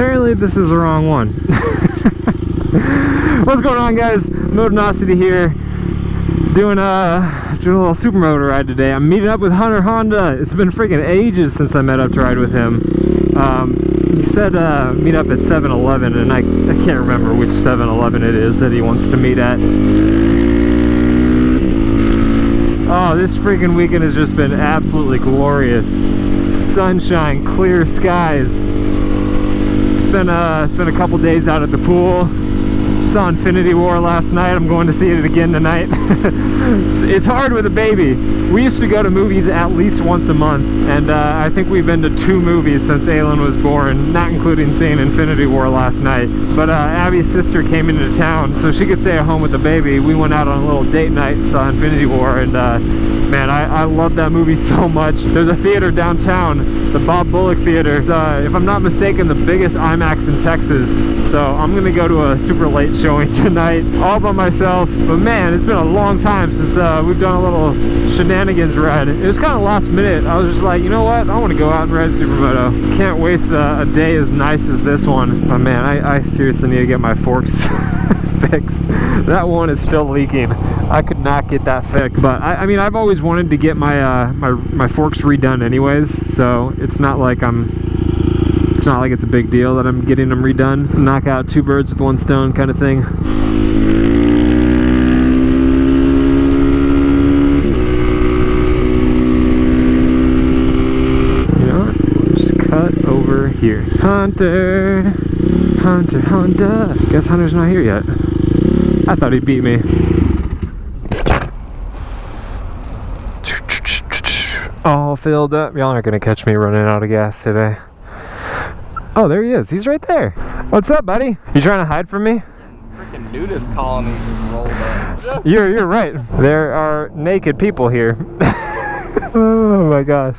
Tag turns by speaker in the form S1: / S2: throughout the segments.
S1: apparently this is the wrong one. What's going on, guys? Motonosity here, doing a little supermoto ride today. I'm meeting up with Hunter Honda. It's been freaking ages since I met up to ride with him. He said meet up at 7-Eleven, and I can't remember which 7-Eleven it is that he wants to meet at. Oh, this freaking weekend has just been absolutely glorious. Sunshine, clear skies. Spent a couple days out at the pool. Saw Infinity War last night. I'm going to see it again tonight. It's hard with a baby. We used to go to movies at least once a month, and I think we've been to 2 movies since Aylin was born, not including seeing Infinity War last night. But Abby's sister came into town, so she could stay at home with the baby. We went out on a little date night, saw Infinity War, and man, I love that movie so much. There's a theater downtown, the Bob Bullock Theater. It's, if I'm not mistaken, the biggest IMAX in Texas. So I'm gonna go to a super late showing tonight, all by myself. But man, it's been a long time since we've done a little shenanigans ride. It was kind of last minute. I was just like, you know what? I want to go out and ride supermoto. Can't waste a day as nice as this one. But man, I seriously need to get my forks fixed. That one is still leaking. I could not get that fixed. But I mean, I've always wanted to get my my forks redone anyways. So it's not like it's a big deal that I'm getting them redone. Knock out 2 birds with 1 stone kind of thing. You know what? We'll just cut over here. Hunter Honda. Guess Hunter's not here yet. I thought he'd beat me. All filled up. Y'all aren't gonna catch me running out of gas today. Oh, there he is. He's right there. What's up, buddy? You trying to hide from me?
S2: Freaking nudist colony just rolled up.
S1: You're right. There are naked people here. Oh my gosh.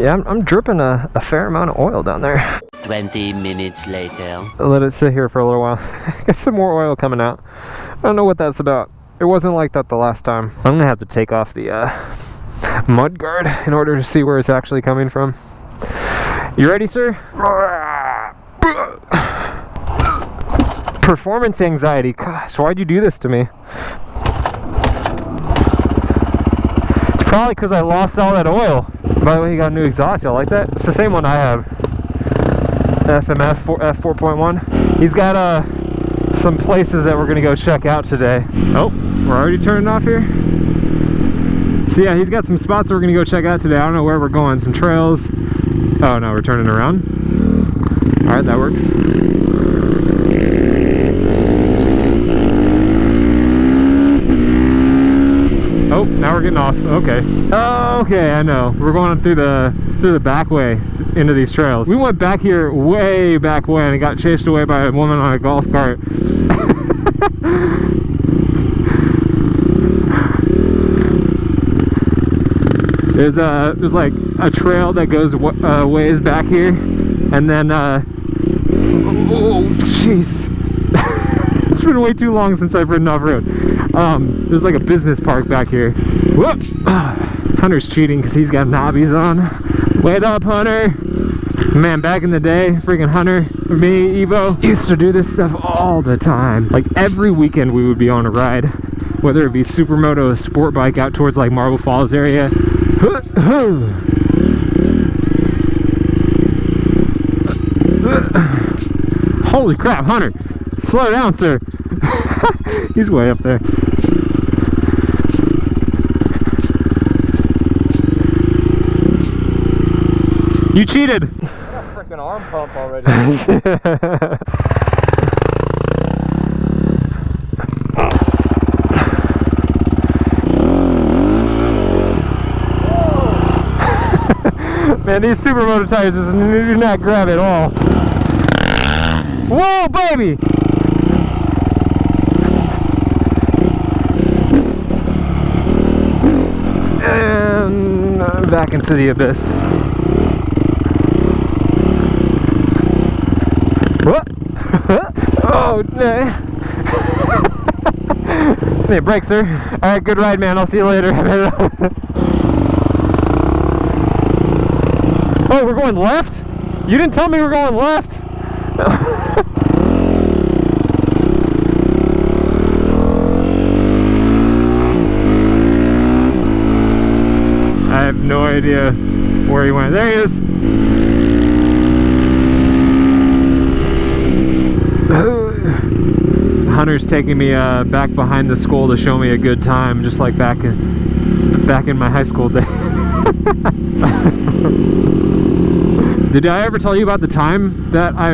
S1: Yeah, I'm dripping a fair amount of oil down there.
S3: 20 minutes later.
S1: I'll let it sit here for a little while. Got some more oil coming out. I don't know what that's about. It wasn't like that the last time. I'm gonna have to take off the mud guard in order to see where it's actually coming from. You ready, sir? Performance anxiety. Gosh, why'd you do this to me? It's probably because I lost all that oil. By the way, you got a new exhaust. Y'all like that? It's the same one I have. FMF F4.1. He's got some places that we're gonna go check out today. Oh, we're already turning off here. So yeah, he's got some spots that we're gonna go check out today. I don't know where we're going. Some trails. Oh no, we're turning around. All right, that works. Oh, now we're getting off. Okay. Okay, I know. We're going through the back way into these trails. We went back here way back when and got chased away by a woman on a golf cart. There's like a trail that goes ways back here, and then oh jeez. It's been way too long since I've ridden off-road. There's like a business park back here. Whoop! Hunter's cheating because he's got knobbies on. Wait up, Hunter! Man, back in the day, freaking Hunter, me, Evo, used to do this stuff all the time. Like every weekend we would be on a ride, whether it be supermoto, a sport bike out towards like Marble Falls area. Holy crap, Hunter! Slow down, sir. He's way up there. You cheated.
S2: I got a freaking arm pump already.
S1: Man, these supermoto tires do not grab at all. Whoa, baby! And I'm back into the abyss. What? Oh, nah. Hey, break, sir. Alright, good ride, man. I'll see you later. Oh, we're going left? You didn't tell me we were going left. I have no idea where he went. There he is. Hunter's taking me back behind the school to show me a good time, just like back in my high school day. Did I ever tell you about the time that I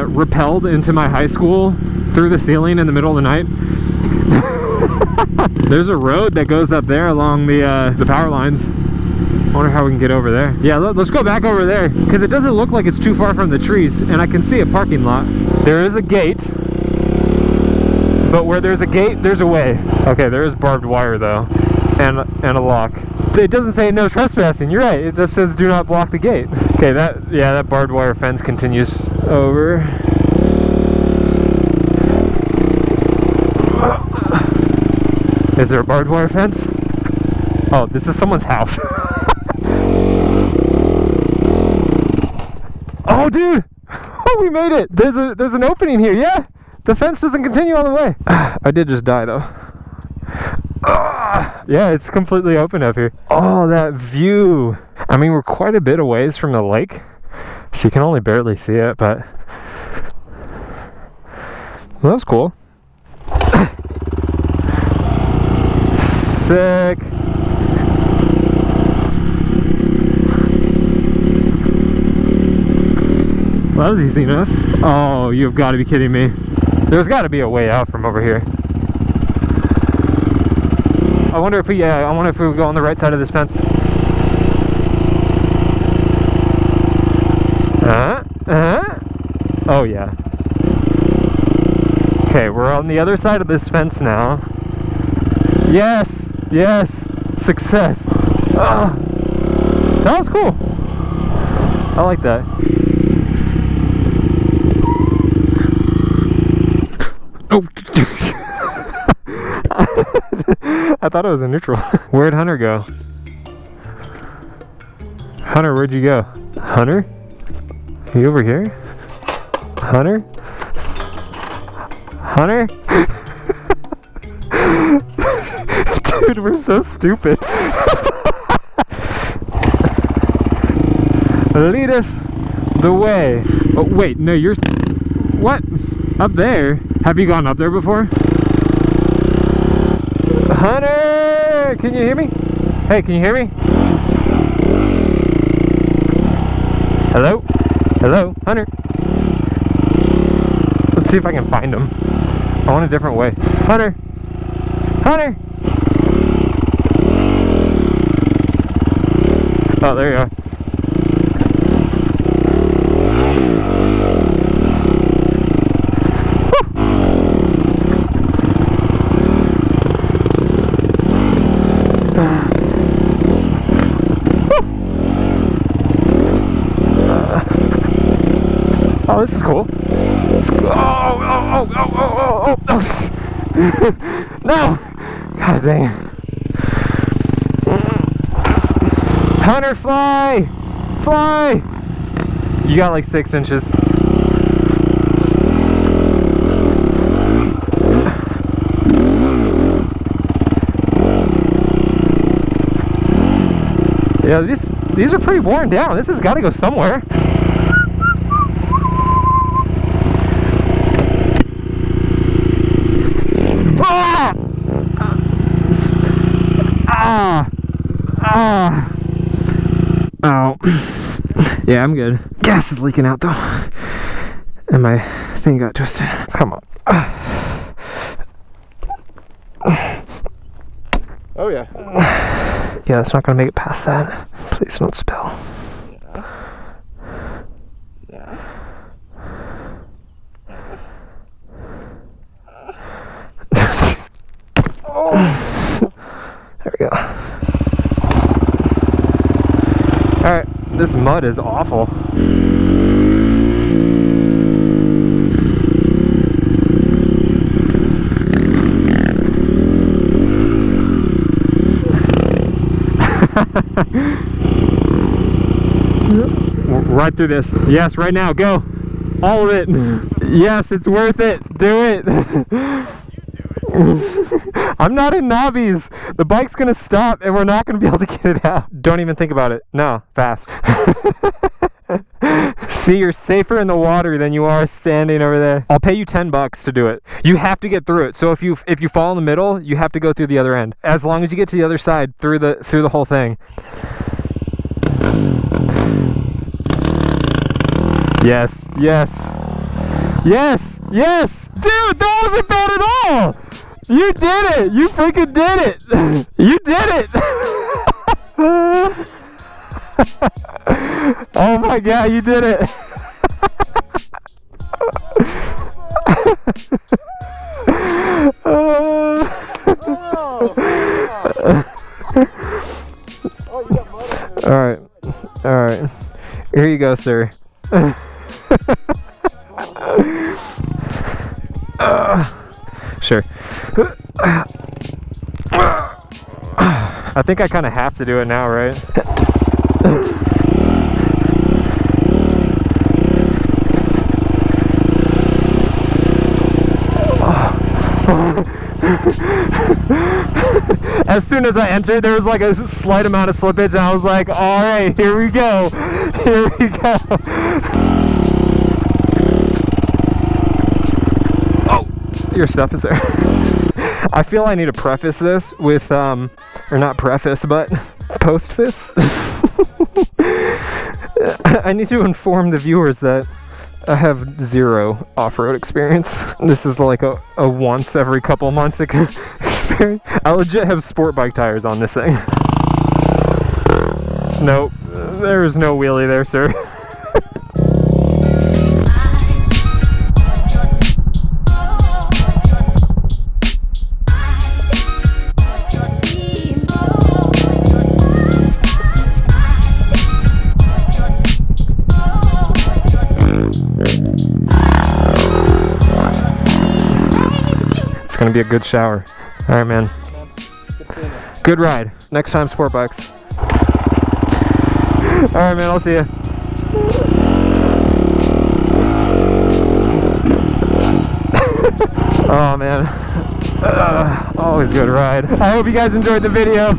S1: rappelled into my high school through the ceiling in the middle of the night? There's a road that goes up there along the power lines. I wonder how we can get over there. Yeah, let's go back over there, because it doesn't look like it's too far from the trees, and I can see a parking lot. There is a gate, but where there's a gate, there's a way. Okay, there is barbed wire though, and a lock. It doesn't say no trespassing. You're right. It just says do not block the gate. Okay, that barbed wire fence continues over. Is there a barbed wire fence? Oh, this is someone's house. Oh, dude! Oh, we made it! There's an opening here, yeah! The fence doesn't continue all the way. I did just die, though. Yeah, it's completely open up here. Oh, that view! I mean, we're quite a bit a ways from the lake, so you can only barely see it, but... Well, that was cool. Sick! Well, that was easy enough. Oh, you've got to be kidding me. There's got to be a way out from over here. I wonder if we go on the right side of this fence. Oh yeah. Okay, we're on the other side of this fence now. Yes, yes, success. That was cool. I like that. Oh. I thought it was a neutral. Where'd Hunter go? Hunter, where'd you go? Hunter? Are you over here? Hunter? Hunter? Dude, we're so stupid. Leadeth the way. Oh, wait, no, you're... What? Up there? Have you gone up there before? Hunter! Can you hear me? Hey, can you hear me? Hello? Hello? Hunter? Let's see if I can find him. I want a different way. Hunter! Hunter! Oh, there you are. Oh, this is cool. Oh. No! God dang. Hunter, fly! Fly! You got like 6 inches. Yeah, these are pretty worn down. This has got to go somewhere. Oh. Yeah, I'm good. Gas is leaking out though. And my thing got twisted. Come on. Oh yeah. Yeah, it's not gonna make it past that. Please don't spill.
S2: Yeah.
S1: Oh. There we go. Alright, this mud is awful. Right through this. Yes, right now, go. All of it. Yes, it's worth it. Do it. I'm not in knobbies. The bike's gonna stop and we're not gonna be able to get it out. Don't even think about it. No, fast. See, you're safer in the water than you are standing over there. I'll pay you $10 to do it. You have to get through it. So if you fall in the middle, you have to go through the other end. As long as you get to the other side through the whole thing. Yes, yes, yes, yes! Dude, that wasn't bad at all! You did it! You freaking did it! You did it! Oh my god, you did it! Alright, alright. Here you go, sir. Sure. I think I kind of have to do it now, right? As soon as I entered, there was like a slight amount of slippage, and I was like, all right, here we go. Here we go. Oh, your stuff is there. I feel I need to preface this with, or not preface, but postface. I need to inform the viewers that I have zero off-road experience. This is like a once every couple months experience. I legit have sport bike tires on this thing. Nope, there is no wheelie there, sir. It's gonna be a good shower. All right, man. Good ride. Next time, sport bikes. All right, man. I'll see you. Oh man, always good ride. I hope you guys enjoyed the video.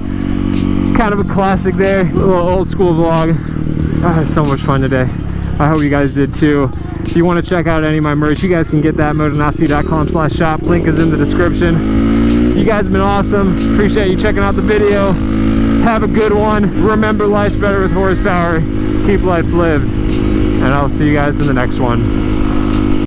S1: Kind of a classic there, a little old school vlog. Oh, so much fun today. I hope you guys did too. If you want to check out any of my merch, you guys can get that at motonosity.com/shop. Link is in the description. You guys have been awesome. Appreciate you checking out the video. Have a good one. Remember, life's better with horsepower. Keep life lived. And I'll see you guys in the next one.